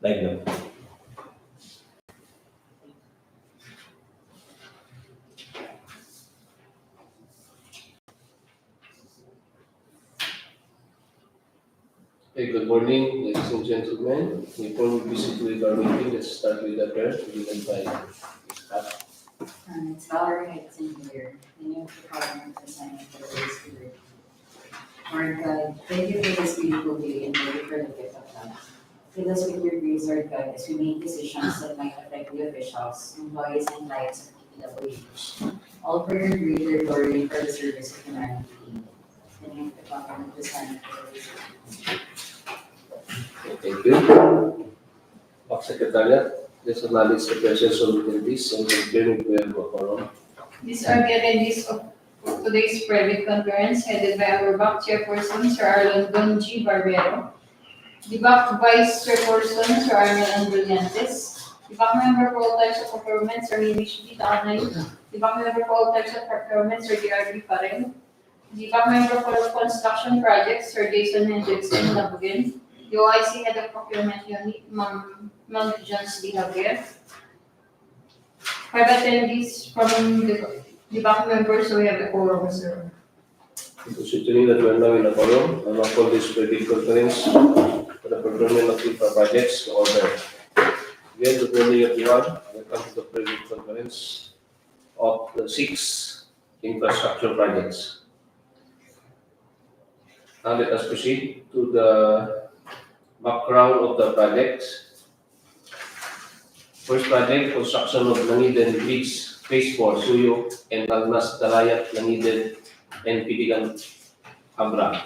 Live na. Okay, good morning, ladies and gentlemen. Before we proceed with our meeting, let's start with a prayer given by Scott. It's our heads in here. In your department, the Senate for the Holy Spirit. Lord God, thank you for this beautiful day and thank you for the gift of life. Fill us with your grace, Lord God, as we make decisions that might affect the officials, employees, and lives of PWH. All for your greater glory and for the service of humanity. In your department, the Senate for the Holy Spirit. Thank you. Pak Secretariat, let's acknowledge the presence of attendees and confirm if we have a quorum. These are the attendees of today's private conference headed by our BAC Chairperson, Sir Arlon Don G. Barbero, the BAC Vice Chairperson, Sir Arnel Brillantes, the BAC Member for all types of procurement, Sir Hamish B. Taanay, the BAC Member for all types of procurement, Sir D.R.B. Parel, the BAC Member for construction projects, Sir Jason Hendrickson Nabugin, the OIC Head of Procurement Unit, Ma'am Jones D. Javier, private attendees from the BAC members, so we have a quorum, sir. Considering that we are now in a quorum, I will call this private conference for the procurement of infra projects to order. Again, good morning everyone. Welcome to the private conference of the 6 infrastructure projects. Now let us proceed to the background of the projects. First project, construction of LANGIDEN Bridge Phase 4, SUYO, and NALNAS-DALAYAP, LANGIDEN, and PIDIGAN, ABRA,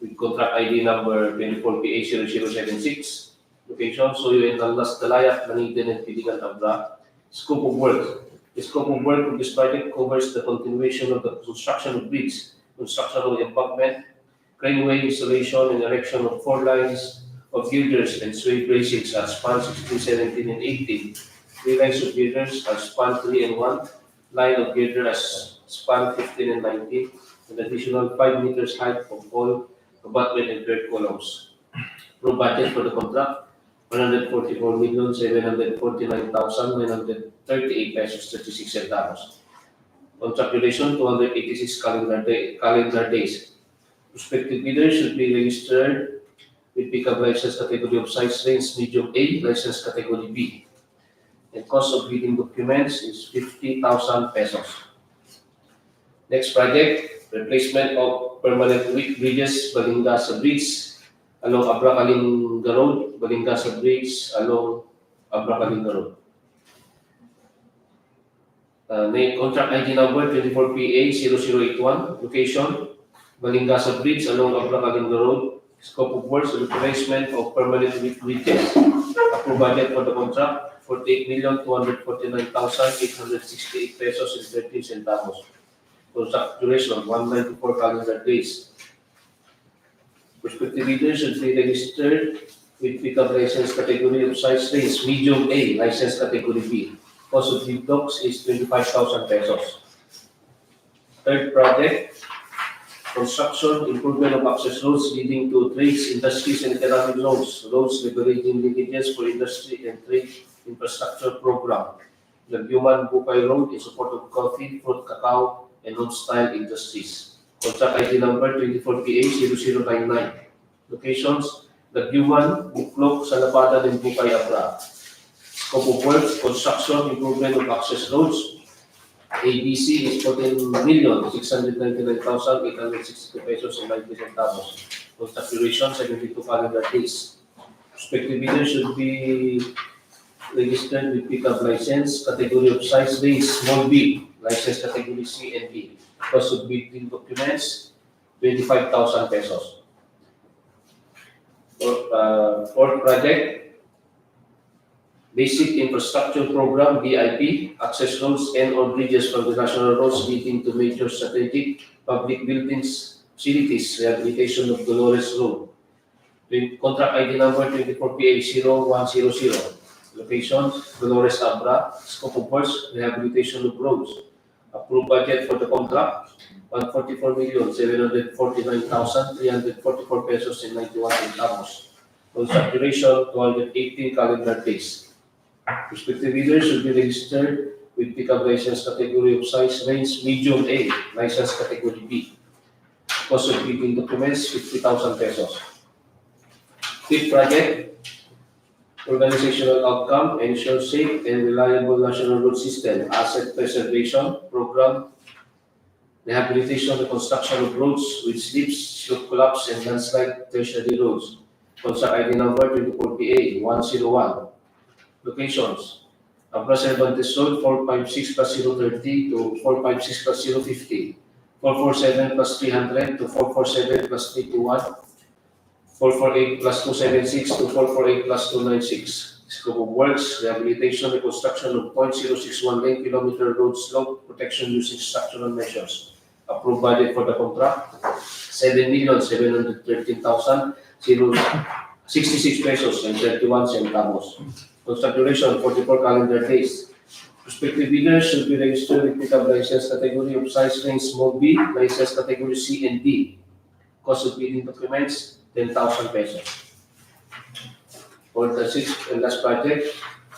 with contract ID number 24PA0076. Location, SUYO and NALNAS-DALAYAP, LANGIDEN, and PIDIGAN, ABRA. Scope of work. The scope of work of this project covers the continuation of the construction of bridge, construction of embankment, craneway installation and erection of 4 lines of girders and sway bracings at span 16, 17, and 18. 3 lines of girders at span 3 and 1, line of girder as span 15 and 19, and additional 5 meters height of all abutment and third columns. Pro budget for the contract, 144,749,938 pesos 36 centavos. Contract duration, 286 calendar days. Prospective bidders should be registered with pickup license category of size range medium A, license category B. The cost of bidding documents is 50,000 pesos. Next project, replacement of permanent bridges-Balingasa Bridge along ABRA-KALINGA Road, Balingasa Bridge along ABRA-KALINGA Road. Name contract ID number 24PA0081, location Balingasa Bridge along ABRA-KALINGA Road. Scope of works, replacement of permanent bridges. Approved budget for the contract, 48,249,868 pesos and 13 centavos. Contract duration, 194 calendar days. Prospective bidders should be registered with pickup license category of size range medium A, license category B. Cost of bid docs is 25,000 pesos. Third project, construction, improvement of access roads leading to trades, industries, and economic zones. Roads leveraging linkages for industry and trade infrastructure program. DAGUIOMAN-BUCAY Road in support of coffee, fruit, cacao, and HOMESTYLES industries. Contract ID number 24PA0099. Locations, DAGUIOMAN, BUCLOC, SALLAPADAN, and Bucay, ABRA. Scope of work, construction, improvement of access roads. ABC is 14,699,862 pesos and 90 centavos. Contract duration, 72 calendar days. Prospective bidders should be registered with pickup license, category of size range small B, license category C and D. Cost of bidding documents, 25,000 pesos. Fourth project, Basic Infrastructure Program, BIP, access roads and or bridges from the national roads leading to major strategic public buildings, facilities, rehabilitation of Dolores Road. Contract ID number 24PA0100. Location, Dolores, Abra. Scope of works, rehabilitation of roads. Approved budget for the contract, 144,749,344 pesos and 91 centavos. Contract duration 218 calendar days. Prospective bidders should be registered with pickup license category of size range medium A, license category B. Cost of bidding documents 50,000 pesos. Fifth project, organizational outcome, ensure safe and reliable national road system, asset preservation program, rehabilitation and construction of roads with slips, slope collapse, and landslide tertiary roads. Contract ID number 24PA 101. Locations: ABRA-Cervantes Road 456+030 to 456+050, 447+300 to 447+321, 448+276 to 448+296. Scope of works: rehabilitation and construction of 0.061 lane kilometer road slope protection using structural measures. Approved budget for the contract 7,713,066 pesos and 31 centavos. Contract duration 44 calendar days. Prospective bidders should be registered with pickup license category of size range small b, license category C and D. Cost of bidding documents 10,000 pesos. For the sixth and last project,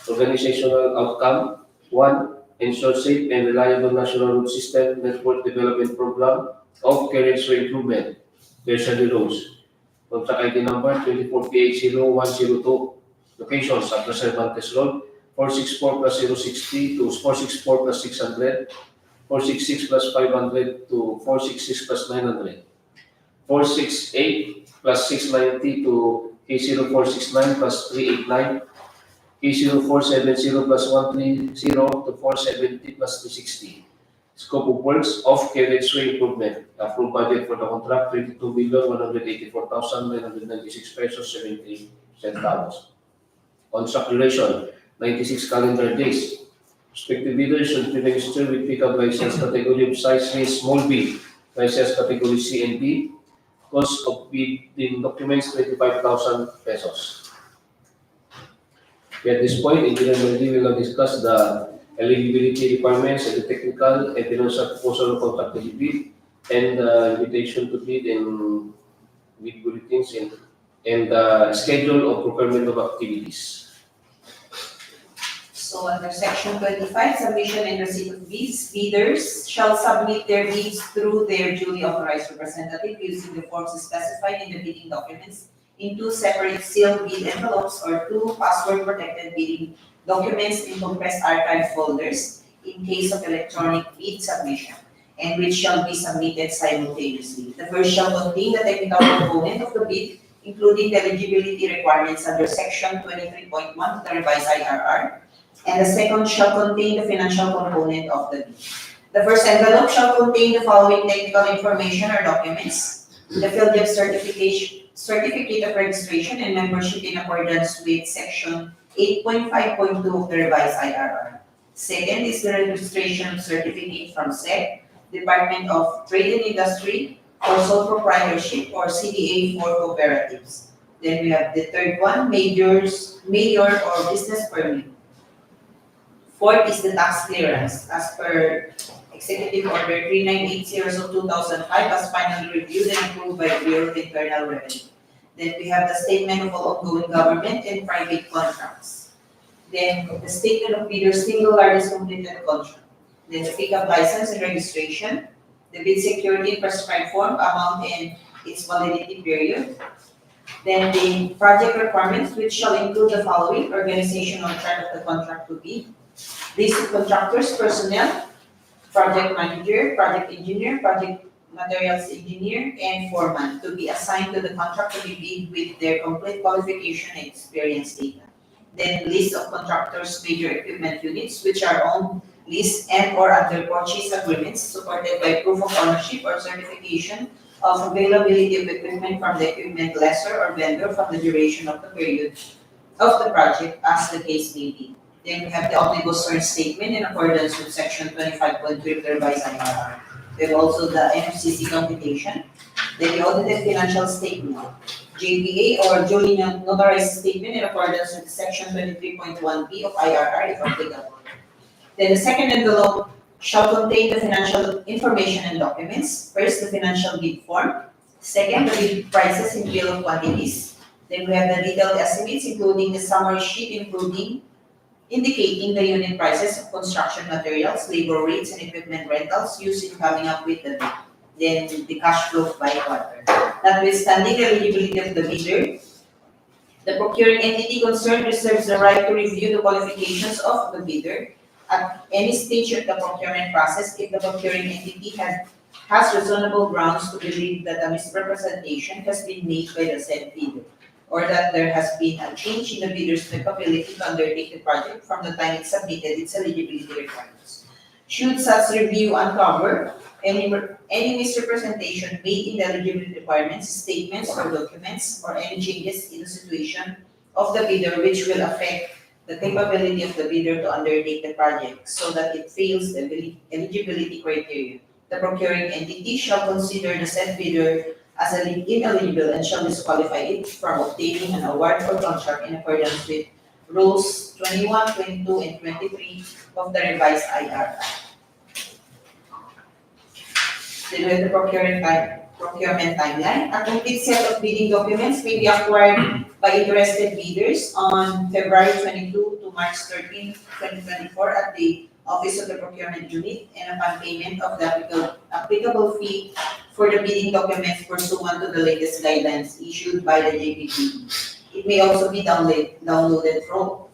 organizational outcome 1. Ensure safe and reliable national road system network development program of carriageway improvement, tertiary roads. Contract ID number 24PH0102. Locations: ABRA-Cervantes Road 464+060 to 464+600, 466+500 to 466+900, 468+690 to K0469+389, K0470+130 to 470+360. Scope of works of carriageway improvement. Approved budget for the contract 22,184,996 pesos 70 centavos. Contract duration 96 calendar days. Prospective bidders should be registered with pickup license category of size range small b, license category C and D. Cost of bidding documents 25,000 pesos. At this point, Engineer Meldy will now discuss the eligibility requirements and the technical and financial proposal of contract to bid and invitation to bid and bid bulletins and schedule of procurement of activities. So under section 25, submission and receipt of bids, bidders shall submit their bids through their duly authorized representative using the forms specified in the bidding documents in 2 separate sealed bid envelopes or 2 password-protected bidding documents in compressed archive folders in case of electronic bid submission, and which shall be submitted simultaneously. The first shall contain the technical component of the bid, including the eligibility requirements under section 23.1 of the revised IRR, and the second shall contain the financial component of the bid. The first envelope shall contain the following technical information or documents: the PhilDep certificate of registration and membership in accordance with section 8.5.2 of the revised IRR. Second is the registration certificate from SEC, Department of Trade and Industry, for sole proprietorship or CDA for cooperatives. Then we have the third one, mayor or business permit. Fourth is the tax clearance as per Executive Order 3980 of 2005 as finally reviewed and approved by the Bureau of Internal Revenue. Then we have the statement of all ongoing government and private contracts. Then the statement of bidder's single largest completed contract. Then the pickup license and registration, the bid security prescribed form, amount and its validity period. Then the project requirements, which shall include the following: organizational chart of the contract to bid, list of contractors, personnel, project manager, project engineer, project materials engineer, and foreman to be assigned to the contract to be bid with their complete qualification and experience data. Then list of contractors' major equipment units, which are owned, leased, and or under purchase agreements supported by proof of ownership or certification of availability of equipment from the equipment lessor or vendor from the duration of the period of the project as the case may be. Then we have the omnibus search statement in accordance with section 25.3 of the revised IRR. We have also the NFCC computation, then the audited financial statement, JPA or duly notarized statement in accordance with section 23.1B of IRR if applicable. Then the second envelope shall contain the financial information and documents. First, the financial bid form. Second, the bid prices in bill of quantities. Then we have the detailed estimates, including the summary sheet, indicating the unit prices of construction materials, labor rates, and equipment rentals used in coming up with the bid. Then the cash flow by quarter. Notwithstanding the eligibility of the bidder, the procuring entity concerned reserves the right to review the qualifications of the bidder at any stage of the procurement process if the procuring entity has reasonable grounds to believe that a misrepresentation has been made by the said bidder, or that there has been a change in the bidder's capability to undertake the project from the time it submitted its eligibility requirements. Should such review uncover any misrepresentation made in the eligibility requirements, statements, or documents, or any changes in the situation of the bidder which will affect the capability of the bidder to undertake the project so that it fails the eligibility criteria, the procuring entity shall consider the said bidder as ineligible and shall disqualify it from obtaining an award or contract in accordance with Rules 21, 22, and 23 of the revised IRR. Then we have the procurement timeline. A complete set of bidding documents may be acquired by interested bidders on February 22 to March 13, 2024 at the Office of the Procurement Unit and upon payment of the applicable fee for the bidding documents pursuant to the latest guidelines issued by the JPP. It may also be downloaded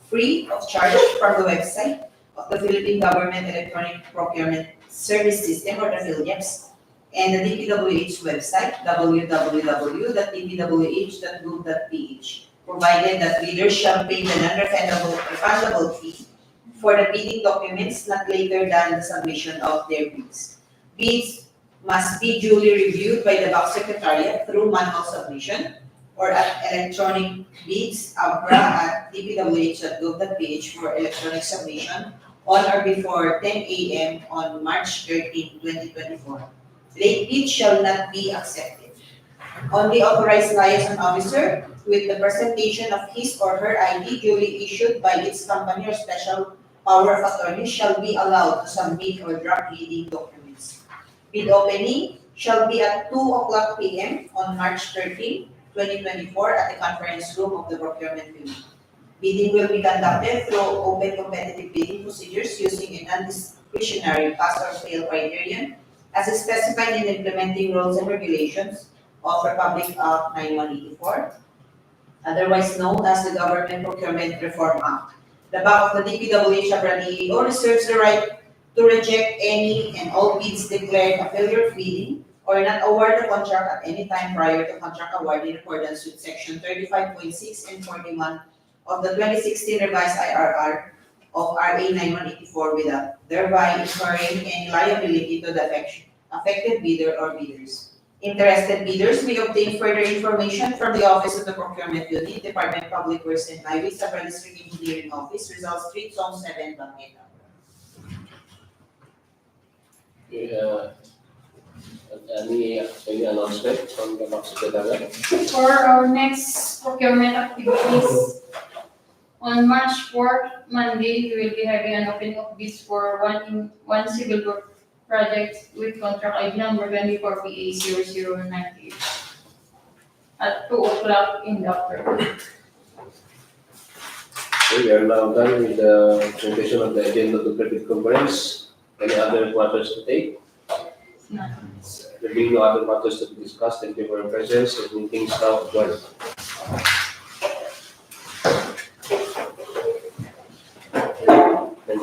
free of charge from the website of the Philippine Government Electronic Procurement Service System, or the PhilGEPS, and the DPWH website, www.dpwh.gov.ph, provided that bidders shall pay the non-refundable fee for the bidding documents not later than the submission of their bids. Bids must be duly reviewed by the BUC Secretariat through manual submission or at electronic bids, abra@dpwh.gov.ph for electronic submission on or before 10 a.m. on March 13, 2024. Late bids shall not be accepted. Only authorized liaison officer with the presentation of his or her ID duly issued by its company or special power of attorney shall be allowed to submit or draft bidding documents. Bid opening shall be at 2:00 p.m. on March 13, 2024 at the conference room of the procurement unit. Bidding will be conducted through open competitive bidding procedures using a non-discretionary pass or fail criterion as is specified in the implementing rules and regulations of Republic Act 9184, otherwise known as the Government Procurement Reform Act. The BUC of the DPWH ABRA-KALINGA reserves the right to reject any and all bids declared a failure of bidding or not award the contract at any time prior to contract award in accordance with Section 35.6 and 41 of the 2016 revised IRR of RA 9184 without thereby incurring any liability to the affected bidder or bidders. Interested bidders may obtain further information from the Office of the Procurement Unit, Department of Public Works and Highways, Abra District Engineering Office, Rizal Street, Zone 7, Bangketa. Any announcement from the BUC Secretariat? For our next procurement activities, on March 4th, Monday, we will be having an opening of bids for one civil work project with contract ID number 24PA0098 at 2:00 in the afternoon. Okay, we are now done with the presentation of the agenda of the credit conference. Any other matters to take? There being no other matters to be discussed, thank you for your presence. The meeting is now adjourned. And